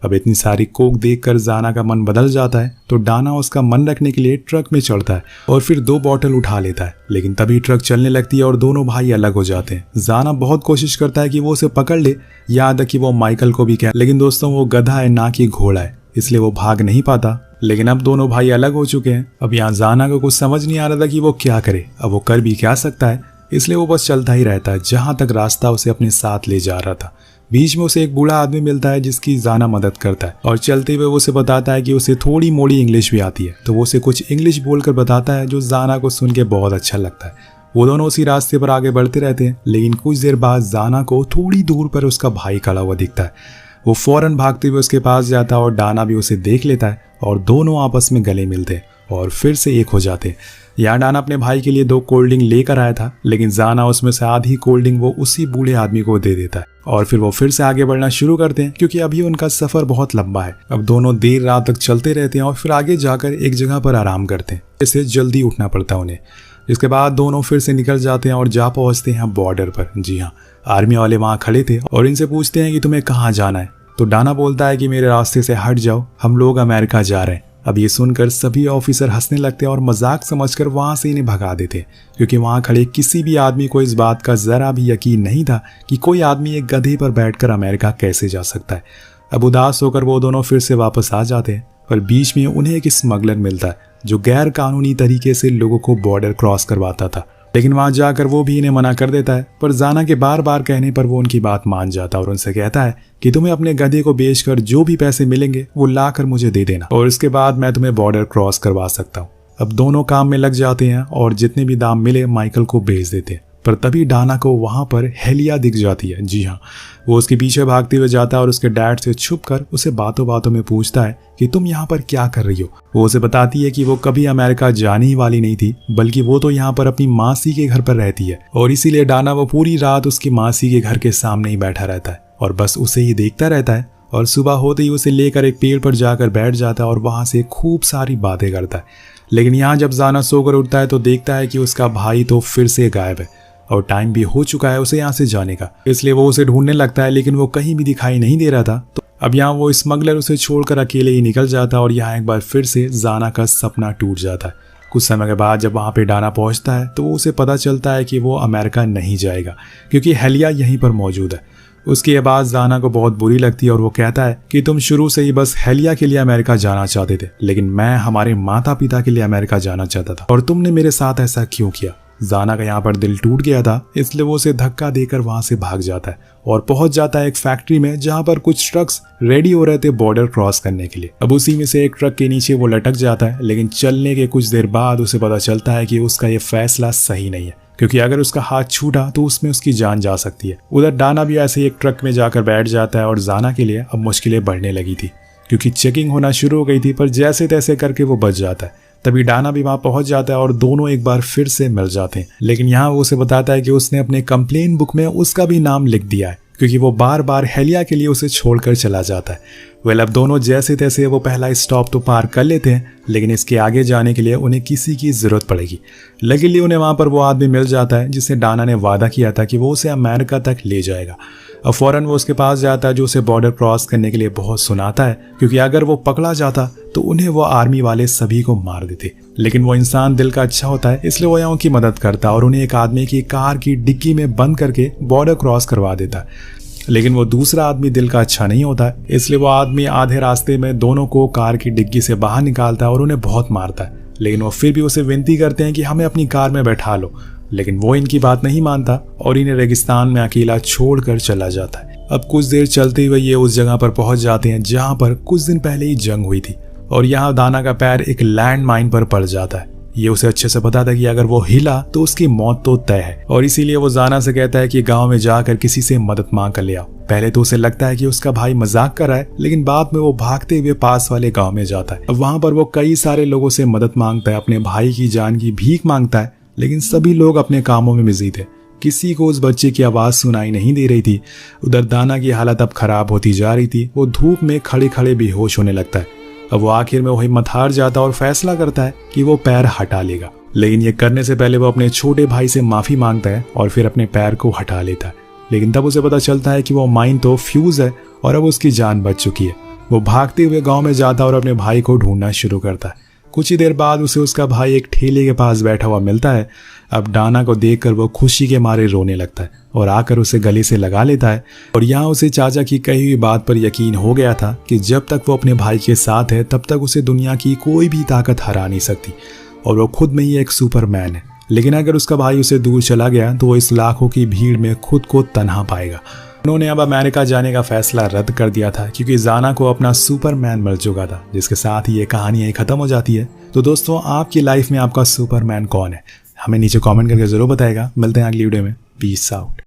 अब इतनी सारी कोक देखकर जाना का मन बदल जाता है, तो डाना उसका मन रखने के लिए ट्रक में चढ़ता है और फिर 2 बॉटल उठा लेता है। लेकिन तभी ट्रक चलने लगती है और दोनों भाई अलग हो जाते हैं। जाना बहुत कोशिश करता है कि वो उसे पकड़ ले, याद है कि वो माइकल को भी कहे, लेकिन दोस्तों वो गधा है ना कि घोड़ा है, इसलिए वो भाग नहीं पाता। लेकिन अब दोनों भाई अलग हो चुके हैं। अब यहाँ जाना को कुछ समझ नहीं आ रहा था कि वो क्या करे, अब वो कर भी क्या सकता है, इसलिए वो बस चलता ही रहता है जहां तक रास्ता उसे अपने साथ ले जा रहा था। बीच में उसे एक बूढ़ा आदमी मिलता है जिसकी जाना मदद करता है और चलते हुए वो उसे बताता है कि उसे थोड़ी मोड़ी इंग्लिश भी आती है, तो वो उसे कुछ इंग्लिश बोलकर बताता है जो जाना को सुन के बहुत अच्छा लगता है। वो दोनों उसी रास्ते पर आगे बढ़ते रहते हैं, लेकिन कुछ देर बाद जाना को थोड़ी दूर पर उसका भाई खड़ा हुआ दिखता है। वो फौरन भागते हुए उसके पास जाता है और डाना भी उसे देख लेता है और दोनों आपस में गले मिलते हैं और फिर से एक हो जाते हैं। यहाँ डाना अपने भाई के लिए 2 कोल्ड ड्रिंक लेकर आया था, लेकिन जाना उसमें से आधी कोल्ड ड्रिंक वो उसी बूढ़े आदमी को दे देता है और फिर वो फिर से आगे बढ़ना शुरू करते हैं क्योंकि अभी उनका सफर बहुत लंबा है। अब दोनों देर रात तक चलते रहते हैं और फिर आगे जाकर एक जगह पर आराम करते हैं, इससे जल्दी उठना पड़ता है उन्हें। जिसके बाद दोनों फिर से निकल जाते हैं और जा पहुंचते हैं बॉर्डर पर। जी हाँ, आर्मी वाले वहाँ खड़े थे और इनसे पूछते हैं कि तुम्हें कहाँ जाना है। तो डाना बोलता है कि मेरे रास्ते से हट जाओ, हम लोग अमेरिका जा रहे हैं। अब ये सुनकर सभी ऑफिसर हंसने लगते हैं और मजाक समझकर वहां से इन्हें भगा देते हैं, क्योंकि वहां खड़े किसी भी आदमी को इस बात का जरा भी यकीन नहीं था कि कोई आदमी एक गधे पर बैठकर अमेरिका कैसे जा सकता है। अब उदास होकर वो दोनों फिर से वापस आ जाते हैं और बीच में उन्हें एक स्मगलर मिलता है जो गैर कानूनी तरीके से लोगों को बॉर्डर क्रॉस करवाता था। लेकिन वहां जाकर वो भी इन्हें मना कर देता है, पर जाना के बार बार कहने पर वो उनकी बात मान जाता है और उनसे कहता है कि तुम्हें अपने गधे को बेचकर जो भी पैसे मिलेंगे वो लाकर मुझे दे देना और इसके बाद मैं तुम्हें बॉर्डर क्रॉस करवा सकता हूँ। अब दोनों काम में लग जाते हैं और जितने भी दाम मिले माइकल को भेज देते हैं। पर तभी डाना को वहां पर हेलिया दिख जाती है। जी हाँ, वो उसके पीछे भागते हुए जाता है और उसके डैड से छुपकर उसे बातों बातों में पूछता है कि तुम यहाँ पर क्या कर रही हो। वो उसे बताती है कि वो कभी अमेरिका जाने ही वाली नहीं थी, बल्कि वो तो यहाँ पर अपनी मासी के घर पर रहती है और इसीलिए डाना वो पूरी रात उसकी मासी के घर के सामने ही बैठा रहता है और बस उसे ही देखता रहता है। और सुबह होते ही उसे लेकर एक पेड़ पर जाकर बैठ जाता है और वहां से खूब सारी बातें करता है। लेकिन यहाँ जब जाना सोकर उठता है तो देखता है कि उसका भाई तो फिर से गायब है और टाइम भी हो चुका है उसे यहाँ से जाने का, इसलिए वो उसे ढूंढने लगता है, लेकिन वो कहीं भी दिखाई नहीं दे रहा था। तो अब यहाँ वो स्मगलर उसे छोड़कर अकेले ही निकल जाता है और यहाँ एक बार फिर से जाना का सपना टूट जाता है। कुछ समय के बाद जब वहाँ पे डाना पहुँचता है तो वो उसे पता चलता है कि वो अमेरिका नहीं जाएगा क्योंकि हेलिया यहीं पर मौजूद है। उसकी ये बात जाना को बहुत बुरी लगती है और वो कहता है कि तुम शुरू से ही बस हेलिया के लिए अमेरिका जाना चाहते थे, लेकिन मैं हमारे माता पिता के लिए अमेरिका जाना चाहता था और तुमने मेरे साथ ऐसा क्यों किया। जाना का यहाँ पर दिल टूट गया था, इसलिए वो उसे धक्का देकर वहां से भाग जाता है और पहुंच जाता है एक फैक्ट्री में जहां पर कुछ ट्रक्स रेडी हो रहे थे बॉर्डर क्रॉस करने के लिए। अब उसी में से एक ट्रक के नीचे वो लटक जाता है, लेकिन चलने के कुछ देर बाद उसे पता चलता है कि उसका ये फैसला सही नहीं है, क्योंकि अगर उसका हाथ छूटा तो उसमें उसकी जान जा सकती है। उधर डाना भी ऐसे एक ट्रक में जाकर बैठ जाता है और जाना के लिए अब मुश्किलें बढ़ने लगी थी क्योंकि चेकिंग होना शुरू हो गई थी, पर जैसे तैसे करके वो बच जाता है। तभी डाना भी वहां पहुंच जाता है और दोनों एक बार फिर से मिल जाते हैं, लेकिन यहाँ वो उसे बताता है कि उसने अपने कंप्लेन बुक में उसका भी नाम लिख दिया है क्योंकि वो बार बार हेलिया के लिए उसे छोड़कर चला जाता है। वेल, अब दोनों जैसे तैसे वो पहला स्टॉप तो पार कर लेते हैं, लेकिन इसके आगे जाने के लिए उन्हें किसी की जरूरत पड़ेगी। लकीली उन्हें वहां पर वो आदमी मिल जाता है जिससे डाना ने वादा किया था कि वो उसे अमेरिका तक ले जाएगा। अब फौरन वो उसके पास जाता है जो उसे बॉर्डर क्रॉस करने के लिए बहुत सुनाता है, क्योंकि अगर वो पकड़ा जाता तो उन्हें वो आर्मी वाले सभी को मार देते। लेकिन वो इंसान दिल का अच्छा होता है, इसलिए वो यहाँ की मदद करता और उन्हें एक आदमी की कार की डिग्गी में बंद करके बॉर्डर क्रॉस करवा देता। लेकिन वो दूसरा आदमी दिल का अच्छा नहीं होता है, इसलिए वो आदमी आधे रास्ते में दोनों को कार की डिग्गी से बाहर निकालता है और उन्हें बहुत मारता है। लेकिन वो फिर भी उसे विनती करते हैं कि हमें अपनी कार में बैठा लो, लेकिन वो इनकी बात नहीं मानता और इन्हें रेगिस्तान में अकेला छोड़कर चला जाता है। अब कुछ देर चलते हुए ये उस जगह पर पहुंच जाते हैं जहां पर कुछ दिन पहले ही जंग हुई थी और यहाँ दाना का पैर एक लैंड माइन पर पड़ जाता है। ये उसे अच्छे से पता था कि अगर वो हिला तो उसकी मौत तो तय है और इसीलिए वो जाना से कहता है कि गांव में जाकर किसी से मदद मांग कर ले आओ। पहले तो उसे लगता है कि उसका भाई मजाक कर रहा है, लेकिन बाद में वो भागते हुए पास वाले गांव में जाता है। अब वहां पर वो कई सारे लोगों से मदद मांगता है, अपने भाई की जान की भीख मांगता है, लेकिन सभी लोग अपने कामों में बिजी थे। किसी को उस बच्चे की आवाज सुनाई नहीं दे रही थी। उधर दाना की हालत अब खराब होती जा रही थी। वो धूप में खड़े खड़े बेहोश होने लगता है। अब वो आखिर में वो हिम्मत हार जाता और फैसला करता है कि वो पैर हटा लेगा, लेकिन ये करने से पहले वो अपने छोटे भाई से माफी मांगता है और फिर अपने पैर को हटा लेता है। लेकिन तब उसे पता चलता है कि वो माइन तो फ्यूज है और अब उसकी जान बच चुकी है। वो भागते हुए गांव में जाता और अपने भाई को ढूंढना शुरू करता है। कुछ ही देर बाद उसे उसका भाई एक ठेले के पास बैठा हुआ मिलता है। अब डाना को देखकर वो खुशी के मारे रोने लगता है और आकर उसे गले से लगा लेता है। और यहाँ उसे चाचा की कही हुई बात पर यकीन हो गया था कि जब तक वो अपने भाई के साथ है तब तक उसे दुनिया की कोई भी ताकत हरा नहीं सकती और वो खुद में ही एक सुपरमैन है। लेकिन अगर उसका भाई उसे दूर चला गया तो वो इस लाखों की भीड़ में खुद को तन्हा पाएगा। उन्होंने अब अमेरिका जाने का फैसला रद्द कर दिया था क्योंकि जाना को अपना सुपरमैन मिल चुका था, जिसके साथ ही ये कहानी यही खत्म हो जाती है। तो दोस्तों, आपकी लाइफ में आपका सुपरमैन कौन है? हमें नीचे कमेंट करके जरूर बताएगा। मिलते हैं अगली वीडियो में। Peace out.